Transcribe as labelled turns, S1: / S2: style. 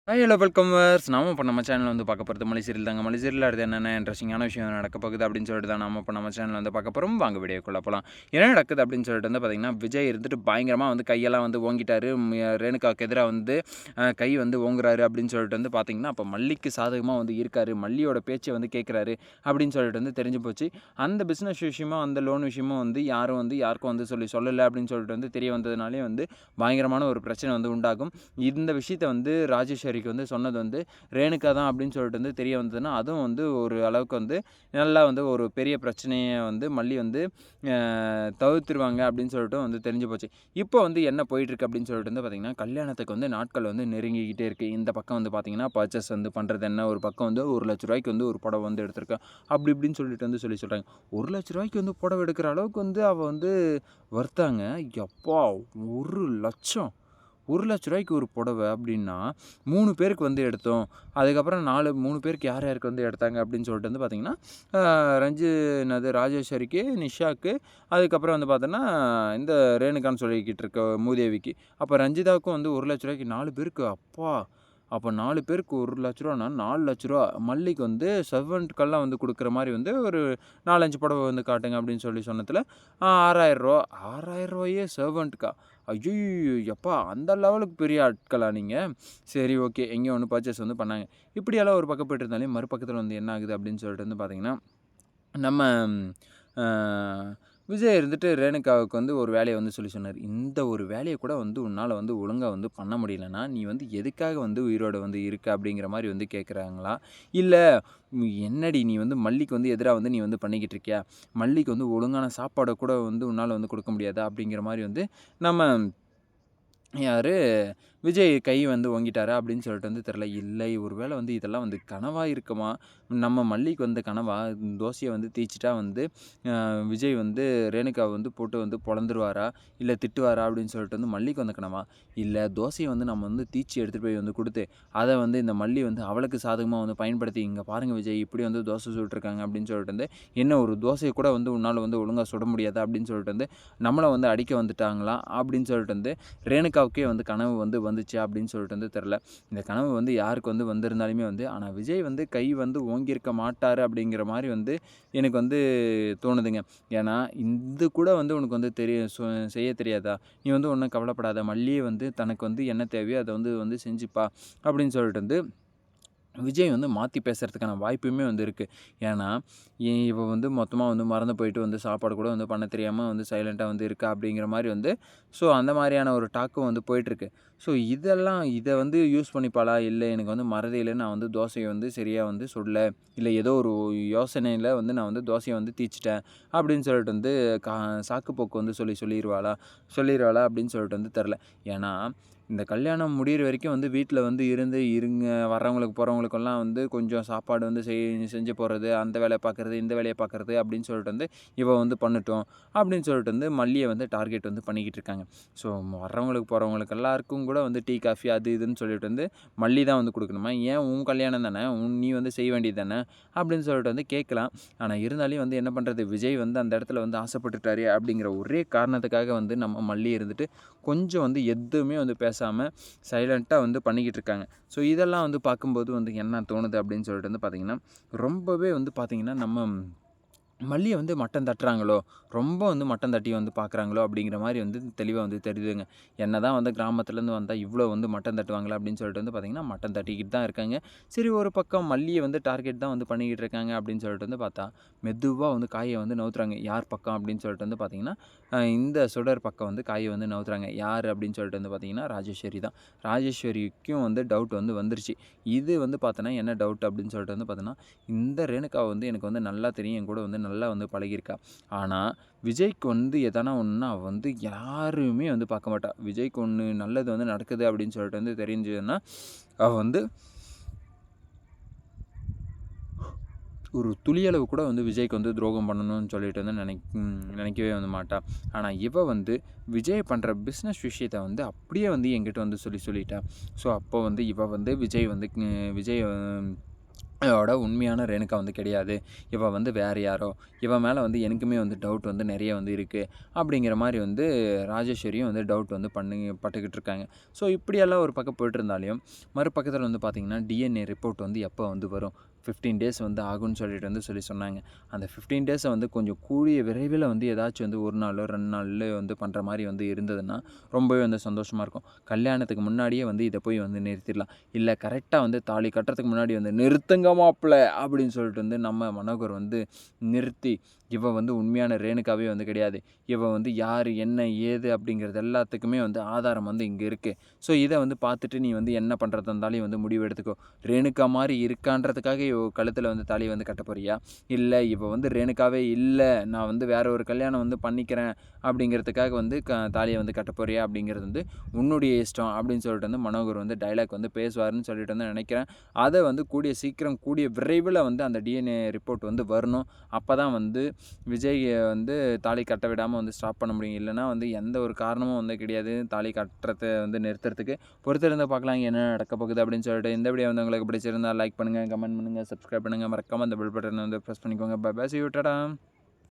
S1: Hi hello வெல்கம்வர்ஸ். நாம இப்போ நம்ம சேனல் வந்து பார்க்க போகிறது மலை சீரியல் தாங்க. மலை சீரியல் அடுத்து என்னென்ன இன்ட்ரெஸ்டிங்கான விஷயம் நடக்க போகுது அப்படின்னு சொல்லிட்டு தான் நம்ம இப்போ நம்ம சேனல் வந்து பார்க்க போகிறோம். வாங்க வீடியோக்குள்ளே போகலாம். என்ன நடக்குது அப்படின்னு சொல்லிட்டு வந்து பார்த்திங்கன்னா, விஜய் இருந்துட்டு பயங்கரமாக வந்து கையெல்லாம் வந்து ஓங்கிட்டாரு. ரேணுகாவுக்கு எதிராக வந்து கை வந்து ஓங்குறாரு அப்படின்னு சொல்லிட்டு வந்து பார்த்திங்கன்னா, அப்போ மல்லிக்கு சாதகமாக வந்து இருக்காரு. மல்லியோட பேச்சை வந்து கேட்குறாரு அப்படின்னு சொல்லிட்டு வந்து தெரிஞ்சு போச்சு. அந்த பிஸ்னஸ் விஷயமும் அந்த லோன் விஷயமும் வந்து யாரும் வந்து யாருக்கும் வந்து சொல்லலை அப்படின்னு சொல்லிட்டு வந்து தெரிய வந்ததுனாலே வந்து பயங்கரமான ஒரு பிரச்சனை வந்து உண்டாகும். இந்த விஷயத்தை வந்து ராஜேஸ்வரிக்கு வந்து சொன்னது வந்து ரேணுகா தான் அப்படின்னு சொல்லிட்டு வந்து தெரிய வந்ததுன்னா, அதுவும் வந்து ஒரு அளவுக்கு வந்து நல்லா வந்து ஒரு பெரிய பிரச்சனையை வந்து மல்லி வந்து தவிர்த்துருவாங்க அப்படின்னு சொல்லிட்டு வந்து தெரிஞ்சு போச்சு. இப்போ வந்து என்ன போயிட்டுருக்கு அப்படின்னு சொல்லிட்டு வந்து பார்த்திங்கன்னா, கல்யாணத்துக்கு வந்து நாட்கள் வந்து நெருங்கிக்கிட்டே இருக்குது. இந்த பக்கம் வந்து பார்த்திங்கன்னா பர்ச்சேஸ் வந்து பண்ணுறது என்ன, ஒரு பக்கம் வந்து ₹1,00,000 வந்து ஒரு புடவை வந்து எடுத்திருக்கேன் அப்படி இப்படின்னு சொல்லிட்டு வந்து சொல்கிறாங்க. ₹1,00,000 வந்து புடவை எடுக்கிற அளவுக்கு வந்து அவள் வந்து வர்த்தாங்க. எப்பா 1,00,000 ₹1,00,000 ஒரு புடவை அப்படின்னா 3 பேருக்கு வந்து எடுத்தோம். அதுக்கப்புறம் 3 பேருக்கு யார் யாருக்கு வந்து எடுத்தாங்க அப்படின்னு சொல்லிட்டு வந்து பார்த்திங்கன்னா, ராஜேஸ்வரிக்கு, நிஷாக்கு, அதுக்கப்புறம் வந்து பார்த்தோன்னா இந்த ரேணுகான்னு சொல்லிக்கிட்டு இருக்க மூதேவிக்கு. அப்போ ரஞ்சிதாவுக்கும் வந்து ₹1,00,000 4 பேருக்கு. அப்பா! அப்போ 4 பேருக்கு ₹1,00,000னா ₹4,00,000. மல்லிக்கு வந்து சர்வெண்ட்கெல்லாம் வந்து கொடுக்குற மாதிரி வந்து ஒரு 4, 5 புடவை வந்து காட்டுங்க அப்படின்னு சொன்னதில் ₹6,000. ₹6,000 சர்வெண்ட்டுக்கா? ஐய்யய்யோ! எப்பா அந்த லெவலுக்கு பெரிய ஆட்களா நீங்க? சரி, ஓகே. எங்கேயோ ஒண்ணு பர்ச்சேஸ் வந்து பண்ணாங்க. இப்படியெல்லாம் ஒரு பக்கம் போயிட்டு இருந்தாலே, மறுபக்கத்தில வந்து என்ன ஆகுது அப்படின்னு சொல்லிட்டு வந்து பார்த்தீங்கன்னா, நம்ம அ விஜய் இருந்துட்டு ரேணுகாவுக்கு வந்து ஒரு வேலைய வந்து சொன்னாரு. இந்த ஒரு வேலைய கூட வந்து உன்னால வந்து ஒழுங்கா வந்து பண்ண முடியலன்னா, நீ வந்து எதுக்காக வந்து உயிரோட வந்து இருக்க? அப்படிங்கிற மாரி வந்து கேட்குறாங்களா? இல்ல என்னடி நீ வந்து மல்லிக்கு வந்து எதிரா வந்து நீ வந்து பண்ணிக்கிட்டு இருக்கியா? மல்லிக்கு வந்து ஒழுங்கான சாப்பாட கூட வந்து உன்னால வந்து கொடுக்க முடியாதா? அப்படிங்கிற மாரி வந்து நம்ம யாரு விஜய் கை வந்து ஓங்கிட்டாரா அப்படின்னு சொல்லிட்டு வந்து தெரில. இல்லை ஒரு வேளை வந்து இதெல்லாம் வந்து கனவா இருக்குமா? நம்ம மல்லிக்கு வந்து கனவா? தோசைய வந்து தேய்ச்சுட்டா வந்து விஜய் வந்து ரேணுகாவ வந்து போட்டு வந்து பொளந்துருவாரா? இல்ல திட்டுவாரா? அப்படின்னு சொல்லிட்டு வந்து மல்லிக்கு வந்த கனவா? இல்ல தோசைய வந்து நம்ம வந்து தீச்சி எடுத்துட்டு போய் வந்து குடுத்து, அத வந்து இந்த மல்லி வந்து அவளுக்கு சாதகமா வந்து பயன்படுத்தி, "இங்க பாருங்க விஜய் இப்படி வந்து தோசை சுட்டுருக்காங்க" அப்படின்னு சொல்லிட்டு வந்து, "என்ன ஒரு தோசைய கூட வந்து உன்னால வந்து ஒழுங்கா சுட முடியாதா?" அப்படின்னு சொல்லிட்டு வந்து நம்மள வந்து அடிக்க வந்துட்டாங்களா? அப்படின்னு சொல்லிட்டு வந்து ரேணுகாவுக்கே வந்து கனவு வந்து வந்துச்சு அப்படின்னு சொல்லிட்டு வந்து தெரில. இந்த கனவு வந்து யாருக்கு வந்து வந்திருந்தாலுமே வந்து, ஆனா விஜய் வந்து கை வந்து ஓங்கியிருக்க மாட்டாரு அப்படிங்கிற மாரி வந்து எனக்கு வந்து தோணுதுங்க. ஏன்னா, இது கூட வந்து உனக்கு வந்து செய்ய தெரியாதா? நீ வந்து ஒண்ணும் கவலைப்படாத. மல்லியே வந்து தனக்கு வந்து என்ன தேவையோ அத வந்து வந்து செஞ்சுப்பா அப்படின்னு சொல்லிட்டு வந்து விஜய் வந்து மாத்தி பேசுறதுக்கான வாய்ப்புமே வந்து இருக்கு. ஏன்னா, இவ வந்து மொத்தமா வந்து மறந்து போயிட்டு வந்து சாப்பாடு கூட வந்து பண்ண தெரியாம வந்து சைலன்ட்டா வந்து இருக்கா அப்படிங்கிற மாரி வந்து அந்த மாரியான ஒரு டாக்கும் வந்து போயிட்டுருக்கு. இத வந்து யூஸ் பண்ணிப்பாளா? இல்ல எனக்கு வந்து மறதியில நான் வந்து தோசைய வந்து சரியா வந்து சுடல. இல்ல ஏதோ ஒரு யோசனையில வந்து நான் வந்து தோசைய வந்து தீச்சுட்டேன். அப்படின்னு சொல்லிட்டு வந்து கா சாக்கு போக்கு வந்து சொல்லிருவாளா அப்படின்னு சொல்லிட்டு வந்து தெரியல. ஏன்னா, இந்த கல்யாணம் முடியிற வரைக்கும் வந்து வீட்ல வந்து இருங்க வர்றவங்களுக்கு போறவங்களுக்கெல்லாம் வந்து கொஞ்சம் சாப்பாடு வந்து செஞ்சு போடுறது, அந்த வேலைய பார்க்குறது, இந்த வேலைய பார்க்குறது அப்படின்னு சொல்லிட்டு வந்து இவ வந்து பண்ணட்டும். அப்படின்னு சொல்லிட்டு வந்து மல்லிய வந்து டார்கெட் வந்து பண்ணிக்கிட்டு இருக்காங்க. ஸோ வர்றவங்களுக்கு போறவங்களுக்கு எல்லாருக்கும் கூட வந்து டீ, காஃபி அது இதுன்னு சொல்லிட்டு வந்து மல்லி தான் வந்து குடுக்கணுமா? ஏன் உன் கல்யாணம் தானே! நீ வந்து செய்ய வேண்டியது தானே! அப்படின்னு சொல்லிட்டு வந்து கேட்கலாம். ஆனா இருந்தாலும் வந்து என்ன பண்றது? விஜய் வந்து அந்த இடத்துல வந்து ஆசைப்பட்டுட்டாரே அப்படிங்கிற ஒரே காரணத்துக்காக வந்து நம்ம மல்லி இருந்துட்டு கொஞ்சம் வந்து எதுவுமே வந்து பேசாம சைலன்ட்டா வந்து பண்ணிக்கிட்டு இருக்காங்க. இதெல்லாம் வந்து பார்க்கும்போது வந்து என்ன தோணுது அப்படின்னு சொல்லிட்டு வந்து பார்த்தீங்கன்னா, ரொம்பவே வந்து பார்த்தீங்கன்னா, நம்ம மல்லிய வந்து மட்டம் தட்டுறாங்களோ, ரொம்ப வந்து மட்டம் தட்டி வந்து பார்க்குறாங்களோ அப்படிங்கிற மாரி வந்து தெளிவா வந்து தெரியுதுங்க. என்னதான் வந்து கிராமத்துலேருந்து வந்தா இவ்வளோ வந்து மட்டம் தட்டுவாங்களா அப்படின்னு சொல்லிட்டு வந்து பார்த்தீங்கன்னா, மட்டம் தட்டிக்கிட்டு தான் இருக்காங்க. சரி ஒரு பக்கம் மல்லிய வந்து டார்கெட் தான் வந்து பண்ணிக்கிட்டு இருக்காங்க அப்படின்னு சொல்லிட்டு வந்து பார்த்தா, மெதுவா வந்து காய வந்து நவுத்துறாங்க. யார் பக்கம் அப்படின்னு சொல்லிட்டு வந்து பார்த்தீங்கன்னா, இந்த சுடர் பக்கம் வந்து காய வந்து நவுத்துறாங்க. யார் அப்படின்னு சொல்லிட்டு வந்து பார்த்தீங்கன்னா, ராஜேஸ்வரி தான். ராஜேஸ்வரிக்கும் வந்து டவுட் வந்து வந்துருச்சு. இது வந்து பார்த்தோன்னா என்ன டவுட் அப்படின்னு சொல்லிட்டு வந்து பார்த்தோன்னா, இந்த ரேணுகாவ வந்து எனக்கு வந்து நல்லா தெரியும். என் கூட வந்து நல்லா வந்து பழகியிருக்கா. ஆனா, விஜய்க்கு வந்து எதனா ஒண்ணுன்னா, அவ வந்து யாருமே வந்து பார்க்க மாட்டா. விஜய்க்கு ஒண்ணு நல்லது வந்து நடக்குது அப்படின்னு சொல்லிட்டு வந்து தெரிஞ்சதுன்னா, அவ வந்து ஒரு துளியளவு கூட வந்து விஜய்க்கு வந்து துரோகம் பண்ணணும்னு சொல்லிட்டு வந்து நினைக்கவே வந்து மாட்டா. ஆனா, இவ வந்து விஜய் பண்ற பிஸ்னஸ் விஷயத்த வந்து அப்படியே வந்து என்கிட்ட வந்து சொல்லிட்டா. அப்போ வந்து இவ வந்து விஜய் வந்து விஜய் இதோட உண்மையான ரேணுகா வந்து கிடையாது. இவ வந்து வேற யாரோ! இவ மேல வந்து எனக்குமே வந்து டவுட் வந்து நெறைய வந்து இருக்கு. அப்படிங்கிற மாரி வந்து ராஜேஸ்வரியும் வந்து டவுட் வந்து பட்டுக்கிட்டு இருக்காங்க. ஸோ இப்படியெல்லாம் ஒரு பக்கம் போயிட்டுருந்தாலும், மறுபக்கத்தில வந்து பார்த்தீங்கன்னா, டிஎன்ஏ ரிப்போர்ட் வந்து எப்போ வந்து வரும்? 15 டேஸ் வந்து ஆகும்ன்னு சொல்லிட்டு வந்து சொன்னாங்க. அந்த 15 டேஸ வந்து கொஞ்சம் கூடிய விரைவில வந்து ஏதாச்சும் வந்து 1 நாளோ, 2 நாள்லயோ வந்து பண்ற மாரி வந்து இருந்ததுன்னா, ரொம்பவே வந்து சந்தோஷமா இருக்கும். கல்யாணத்துக்கு முன்னாடியே வந்து இத போய் வந்து நிறுத்திடலாம். இல்ல கரெக்ட்டா வந்து தாலி கட்டுறதுக்கு முன்னாடி வந்து "நிறுத்துங்க மாப்ள" அப்படின்னு சொல்லிட்டு வந்து நம்ம மனோகர் வந்து நிறுத்தி, இவ வந்து உண்மையான ரேணுகாவே வந்து கிடையாது. இவ வந்து யாரு, என்ன, ஏது அப்படிங்கிறது எல்லாத்துக்குமே வந்து ஆதாரம் வந்து இங்க இருக்கு. ஸோ இத வந்து பார்த்துட்டு நீ வந்து என்ன பண்றதா இருந்தாலும் வந்து முடிவு எடுத்துக்கோ. ரேணுகா மாரி இருக்கான்றதுக்காக இவ கழுத்துல வந்து தாலிய வந்து கட்டப் போறியா? இல்ல இவ வந்து ரேணுகாவே இல்ல, நான் வந்து வேற ஒரு கல்யாணம் வந்து பண்ணிக்கிறேன் அப்படிங்கிறதுக்காக வந்து தாலிய வந்து கட்டப் போறியா? அப்படிங்கிறது வந்து உன்னுடைய இஷ்டம் அப்படின்னு சொல்லிட்டு வந்து மனோகர் வந்து டயலாக் வந்து பேசுவாருன்னு சொல்லிட்டு வந்து நினைக்கிறேன். அத வந்து கூடிய சீக்கிரம், கூடிய விரைவில வந்து அந்த டிஎன்ஏ ரிப்போர்ட் வந்து வரணும். அப்பதான் வந்து விஜய் வந்து தாலி கட்ட விடாம வந்து ஸ்டாப் பண்ண முடியும். இல்லன்னா வந்து எந்த ஒரு காரணமும் வந்து கிடையாது. தாலி கட்டுறத வந்து நிறுத்துறதுக்கு. பொறுத்திருந்து பார்க்கலாம் என்ன நடக்கப் போகுது அப்படின்னு சொல்லிட்டு. இந்த வீடியோ வந்து உங்களுக்கு பிடிச்சிருந்தா லைக் பண்ணுங்க, கமெண்ட் பண்ணுங்க, சப்ஸ்கிரைப் பண்ணுங்க. மறக்காம அந்த பெல் பட்டன வந்து பிரஸ் பண்ணிக்கோங்க. Bye bye. See you. Tata.